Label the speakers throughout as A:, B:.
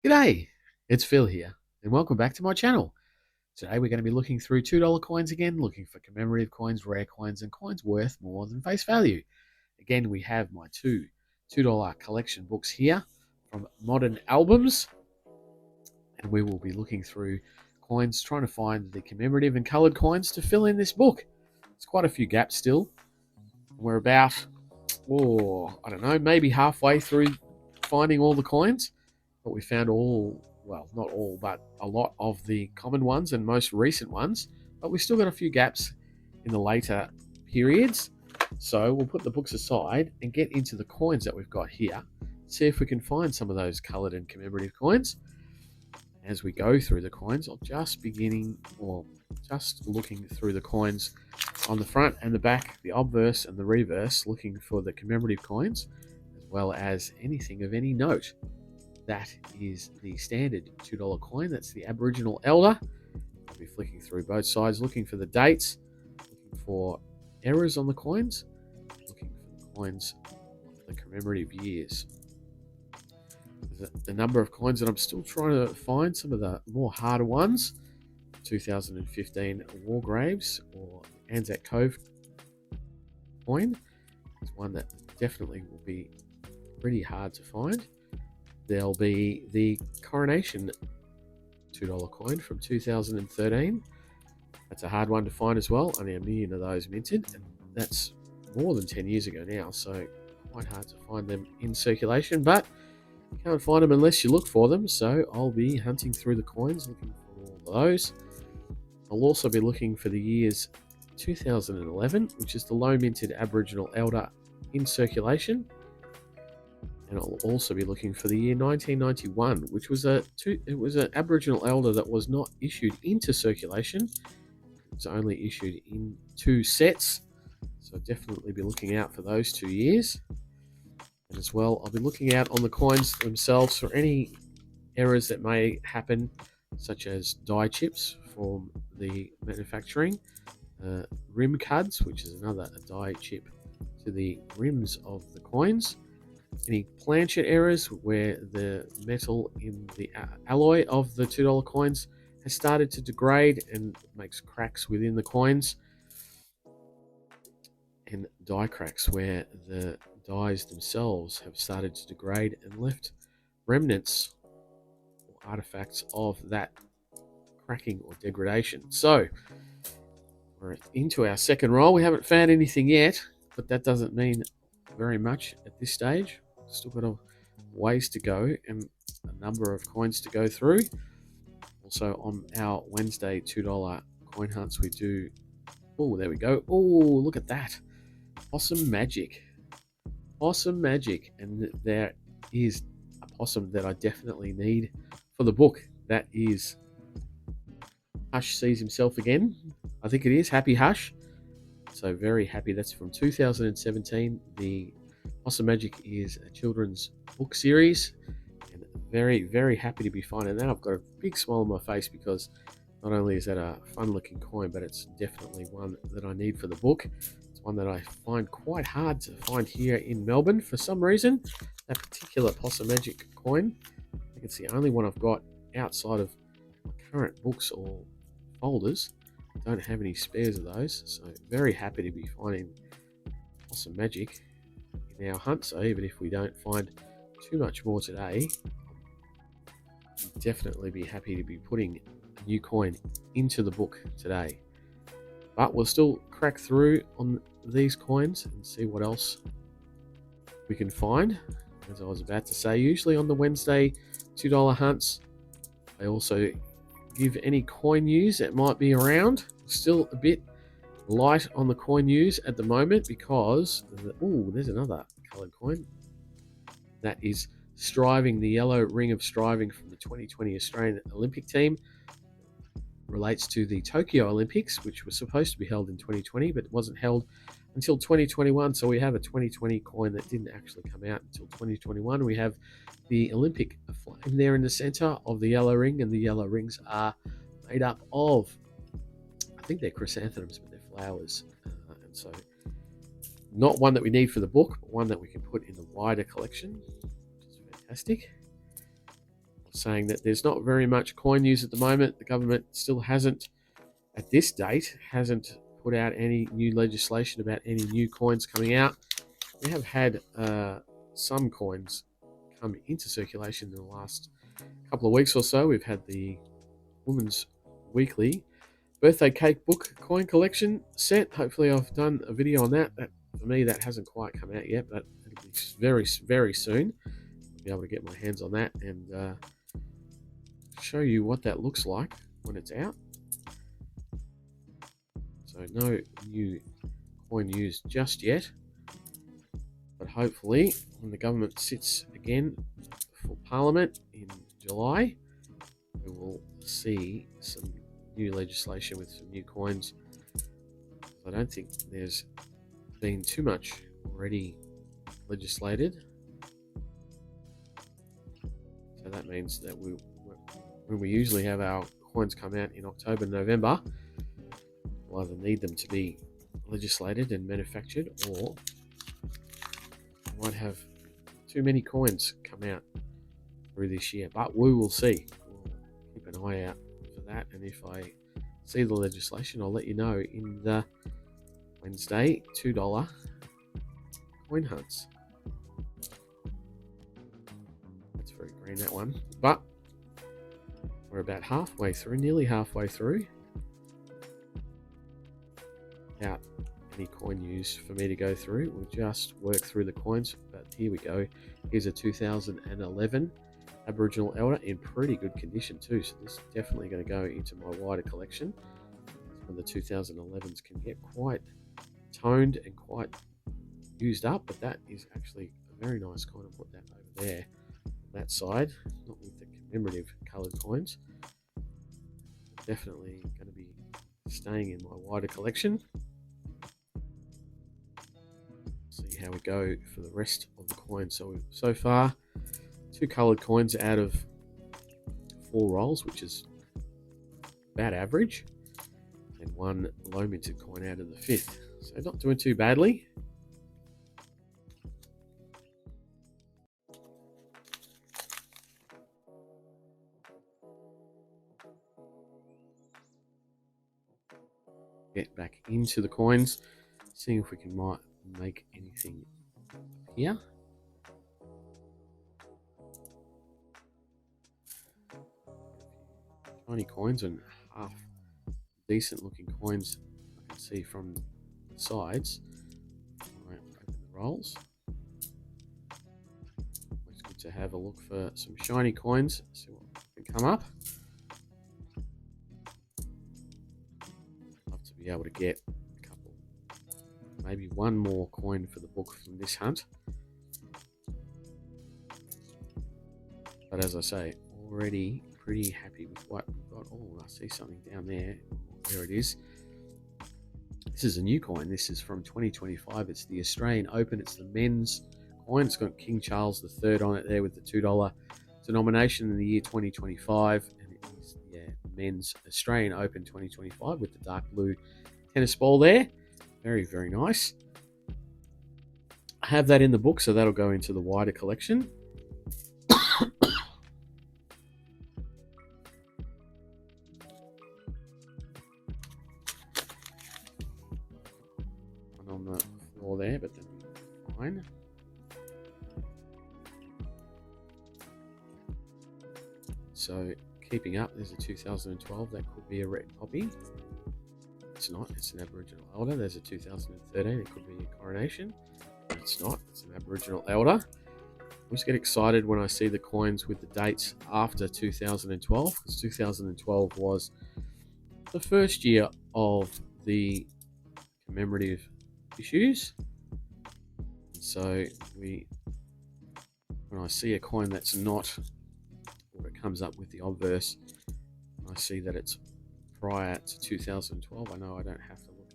A: G'day, it's Phil here, and welcome back to my channel. Today we're going to be looking through $2 coins again, looking for commemorative coins, rare coins, and coins worth more than face value. Again, we have my two $2 collection books here from Modern Albums, and we will be looking through coins, trying to find the commemorative and coloured coins to fill in this book. There's quite a few gaps still. We're about, I don't know, maybe halfway through finding all the coins. But we found all, well, not all, but a lot of the common ones and most recent ones. But we've still got a few gaps in the later periods. So we'll put the books aside and get into the coins that we've got here. See if we can find some of those coloured and commemorative coins. As we go through the coins, I'll just just looking through the coins on the front and the back, the obverse and the reverse, looking for the commemorative coins, as well as anything of any note. That is the standard $2 coin. That's the Aboriginal Elder. I'll be flicking through both sides, looking for the dates, looking for errors on the coins, looking for the coins of the commemorative years. There's a number of coins that I'm still trying to find, some of the more harder ones. 2015 War Graves or Anzac Cove coin is one that definitely will be pretty hard to find. There'll be the Coronation $2 coin from 2013. That's a hard one to find as well. Only a million of those minted, and that's more than 10 years ago now, so quite hard to find them in circulation, but you can't find them unless you look for them, so I'll be hunting through the coins, looking for all of those. I'll also be looking for the years 2011, which is the low minted Aboriginal Elder in circulation. And I'll also be looking for the year 1991, which was an Aboriginal Elder that was not issued into circulation. It was only issued in 2 sets, so I'll definitely be looking out for those 2 years. And as well, I'll be looking out on the coins themselves for any errors that may happen, such as die chips from the manufacturing, rim cuds, which is another die chip to the rims of the coins. Any planchet errors where the metal in the alloy of the $2 coins has started to degrade and makes cracks within the coins. And die cracks where the dies themselves have started to degrade and left remnants or artifacts of that cracking or degradation. So we're into our second roll. We haven't found anything yet, but that doesn't mean very much at this stage. Still got a ways to go and a number of coins to go through. Also on our Wednesday $2 coin hunts, we do. Oh, there we go. Oh, look at that. Possum Magic. Possum Magic. And there is a possum that I definitely need for the book. That is Hush Sees Himself Again. I think it is Happy Hush. So very happy. That's from 2017. The Possum Magic is a children's book series, and very, very happy to be finding that. I've got a big smile on my face because not only is that a fun-looking coin, but it's definitely one that I need for the book. It's one that I find quite hard to find here in Melbourne for some reason. That particular Possum Magic coin, I think it's the only one I've got outside of my current books or folders. I don't have any spares of those, so very happy to be finding Possum Magic in our hunt. So even if we don't find too much more today, I'll definitely be happy to be putting a new coin into the book today. But we'll still crack through on these coins and see what else we can find. As I was about to say, usually on the Wednesday $2 hunts, I also give any coin news that might be around. Still a bit light on the coin news at the moment because there's another coloured coin. That is Striving, the yellow ring of Striving from the 2020 Australian Olympic team. Relates to the Tokyo Olympics, which was supposed to be held in 2020, but it wasn't held until 2021. So we have a 2020 coin that didn't actually come out until 2021. We have the Olympic flame there in the center of the yellow ring, and the yellow rings are made up of, I think they're chrysanthemums, but they're flowers. And so not one that we need for the book, but one that we can put in the wider collection, which is fantastic. saying that there's not very much coin news at the moment. The government still hasn't, at this date, hasn't put out any new legislation about any new coins coming out. We have had some coins come into circulation in the last couple of weeks or so. We've had the Women's Weekly birthday cake book coin collection set. Hopefully I've done a video on that. For me, that hasn't quite come out yet, but it'll be very, very soon. I'll be able to get my hands on that and show you what that looks like when it's out. So no new coin news just yet, but hopefully when the government sits again for Parliament in July, we will see some new legislation with some new coins. I don't think there's been too much already legislated, so that means that when we usually have our coins come out in October, November, we'll either need them to be legislated and manufactured, or we might have too many coins come out through this year. But we will see. We'll keep an eye out for that, and if I see the legislation, I'll let you know in the Wednesday $2 coin hunts. That's very green, that one. But we're about halfway through, nearly halfway through, without any coin news for me to go through. We'll just work through the coins, but here we go. Here's a 2011 Aboriginal Elder in pretty good condition too, so this is definitely going to go into my wider collection. Some of the 2011s can get quite toned and quite used up, but that is actually a very nice coin. I'll put that over there on that side, not with the commemorative coloured coins. Definitely going to be staying in my wider collection. See how we go for the rest of the coins. So far 2 coloured coins out of 4 rolls, which is about average, and 1 low minted coin out of the 5th, so not doing too badly. Get back into the coins, seeing if we can might make anything here. Shiny coins and half decent looking coins I can see from the sides. I open the rolls. It's good to have a look for some shiny coins, see what can come up. Love to be able to get a couple, maybe 1 more coin for the book from this hunt. But as I say, already pretty happy with what we've got. Oh, I see something down there. There it is. This is a new coin. This is from 2025. It's the Australian Open. It's the men's coin. It's got King Charles III on it there with the $2 denomination in the year 2025. And it is the men's Australian Open 2025 with the dark blue tennis ball there. Very, very nice. I have that in the book, so that'll go into the wider collection. On the floor there, but then fine. So keeping up, there's a 2012 that could be a red poppy. It's not, it's an Aboriginal Elder. There's a 2013, it could be a coronation. It's not, it's an Aboriginal Elder. I just get excited when I see the coins with the dates after 2012, because 2012 was the first year of the commemorative issues. So when I see a coin that's not, or it comes up with the obverse, I see that it's prior to 2012, I know I don't have to look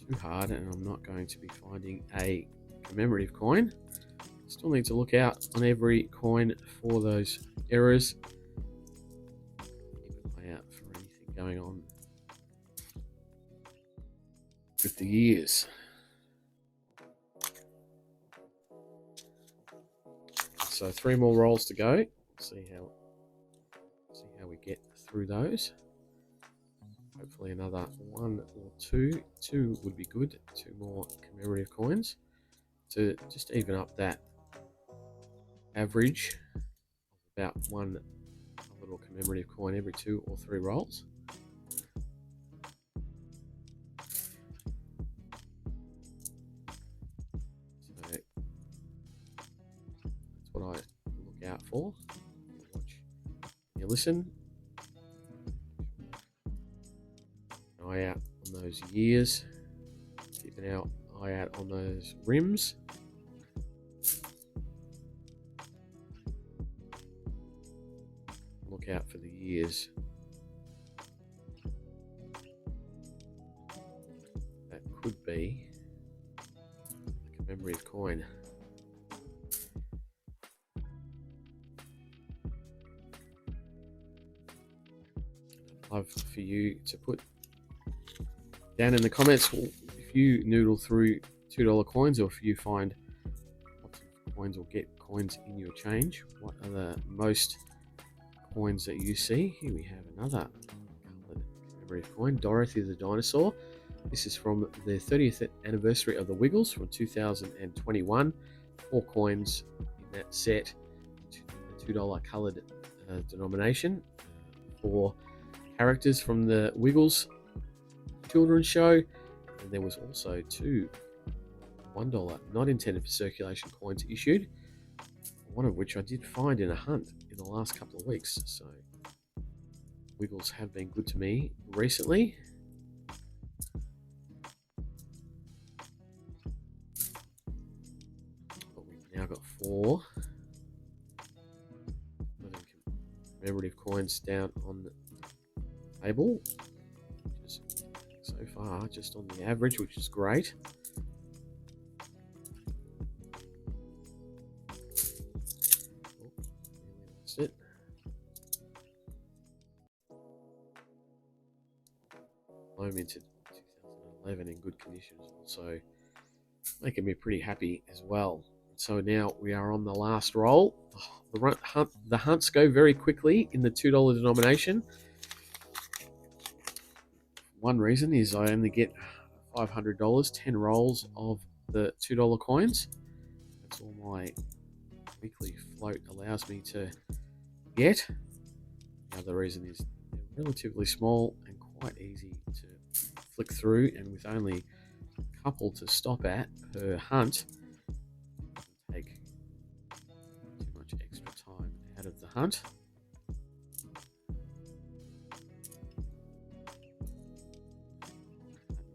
A: too hard, and I'm not going to be finding a commemorative coin. Still need to look out on every coin for those errors. Keep an eye out for anything going on with the years. So 3 more rolls to go. see how we get through those. Hopefully another one or two. Two would be good. Two more commemorative coins to just even up that average of about one little commemorative coin every 2 or 3 rolls. So that's what I look out for. You watch, you listen. Eye out on those years. Keeping our eye out on those rims. Look out for the years. That could be a commemorative coin. I'd love for you to put down in the comments if you noodle through $2 coins, or if you find lots of coins or get coins in your change. What are the most coins that you see? Here we have another commemorative coin, Dorothy the dinosaur. This is from the 30th anniversary of the Wiggles from 2021. 4 coins in that set, the $2 coloured denomination. 4 characters from the Wiggles children's show, and there was also 2 $1 not intended for circulation coins issued, one of which I did find in a hunt in the last couple of weeks. So Wiggles have been good to me recently. But we've now got 4 commemorative coins down on the table, which is so far just on the average, which is great. Lost it. Low minted 2011 in good conditions, also making me pretty happy as well. So now we are on the last roll. The hunts go very quickly in the $2 denomination. One reason is I only get $500, 10 rolls of the $2 coins. That's all my weekly float allows me to get. The other reason is they're relatively small and quite easy to flick through, and with only a couple to stop at per hunt, it doesn't take too much extra time out of the hunt.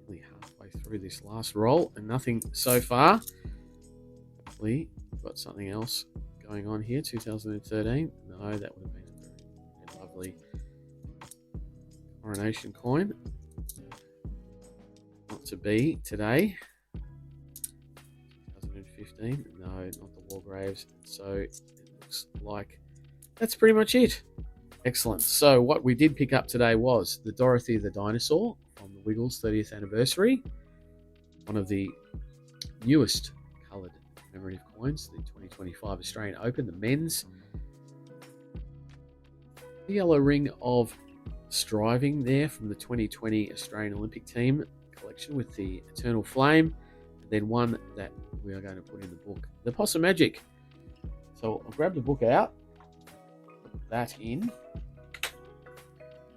A: Nearly halfway through this last roll and nothing so far. Hopefully we've got something else going on here. 2013. No, that would have been a very lovely coronation coin. Not to be today. 2015. No, not the war graves. So it looks like that's pretty much it. Excellent. So what we did pick up today was the Dorothy the dinosaur from the Wiggles 30th anniversary. One of the newest coloured commemorative coins, the 2025 Australian Open, the men's. The yellow ring of striving there from the 2020 Australian Olympic team collection with the Eternal Flame, and then one that we are going to put in the book, the Possum Magic. So I'll grab the book out, put that in,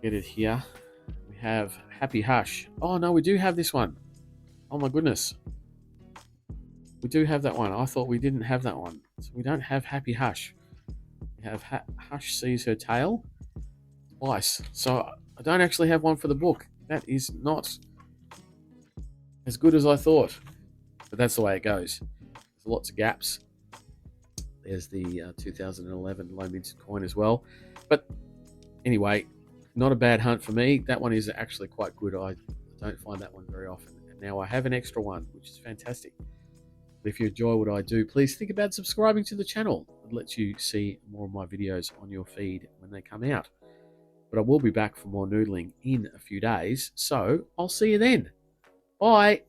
A: get it here. We have Happy Hush. Oh no, we do have this one. Oh my goodness. We do have that one. I thought we didn't have that one. So we don't have Happy Hush. We have Hush Sees Her Tail twice. So I don't actually have one for the book. That is not as good as I thought. But that's the way it goes. There's lots of gaps. There's the 2011 low minted coin as well. But anyway, not a bad hunt for me. That one is actually quite good. I don't find that one very often. And now I have an extra one, which is fantastic. But if you enjoy what I do, please think about subscribing to the channel. It lets you see more of my videos on your feed when they come out. But I will be back for more noodling in a few days, so I'll see you then. Bye.